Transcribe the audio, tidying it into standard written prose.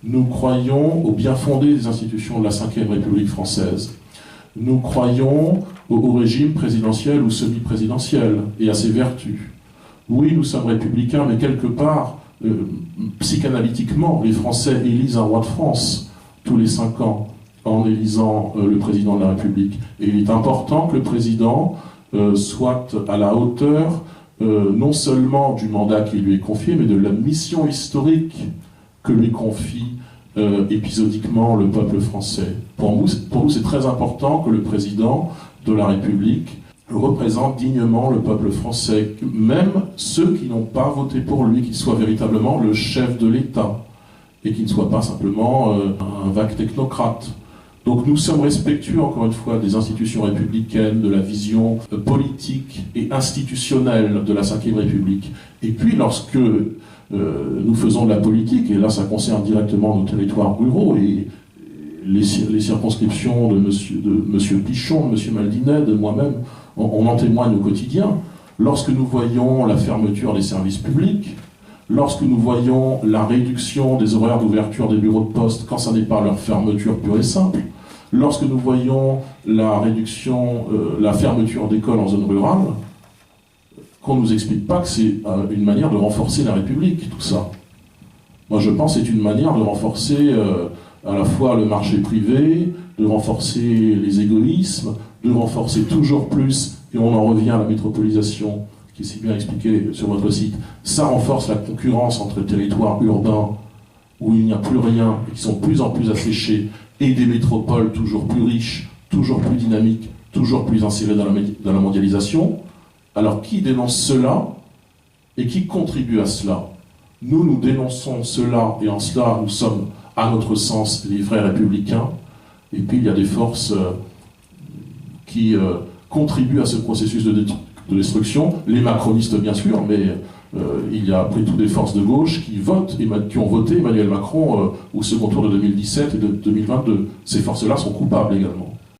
Nous croyons au bien fondé des institutions de la Ve République française. Nous croyons au régime présidentiel ou semi-présidentiel et à ses vertus. Oui, nous sommes républicains, mais quelque part, psychanalytiquement, les Français élisent un roi de France tous les 5 ans en élisant le président de la République. Et il est important que le président soit à la hauteur non seulement du mandat qui lui est confié, mais de la mission historique que lui confie épisodiquement le peuple français. Pour nous, c'est très important que le président de la République représente dignement le peuple français, même ceux qui n'ont pas voté pour lui, qu'il soit véritablement le chef de l'État, et qu'il ne soit pas simplement un vague technocrate. Donc nous sommes respectueux, encore une fois, des institutions républicaines, de la vision politique et institutionnelle de la Ve République. Et puis lorsque nous faisons de la politique, et là ça concerne directement nos territoires ruraux, et les circonscriptions de monsieur Pichon, de monsieur Maldinet, de moi-même, on en témoigne au quotidien. Lorsque nous voyons la fermeture des services publics, lorsque nous voyons la réduction des horaires d'ouverture des bureaux de poste quand ça n'est pas leur fermeture pure et simple, lorsque nous voyons la réduction, la fermeture d'écoles en zone rurale, qu'on ne nous explique pas que c'est une manière de renforcer la République, tout ça. Moi je pense que c'est une manière de renforcer à la fois le marché privé, de renforcer les égoïsmes, de renforcer toujours plus, et on en revient à la métropolisation, qui est si bien expliquée sur votre site, ça renforce la concurrence entre les territoires urbains, où il n'y a plus rien, et qui sont de plus en plus asséchés, et des métropoles toujours plus riches, toujours plus dynamiques, toujours plus insérées dans la mondialisation. Alors qui dénonce cela, et qui contribue à cela? Nous dénonçons cela, et en cela nous sommes, à notre sens, les vrais républicains, et puis il y a des forces qui contribuent à ce processus de destruction, les macronistes bien sûr, mais il y a après tout des forces de gauche qui ont voté Emmanuel Macron au second tour de 2017 et de 2022. Ces forces-là sont coupables également.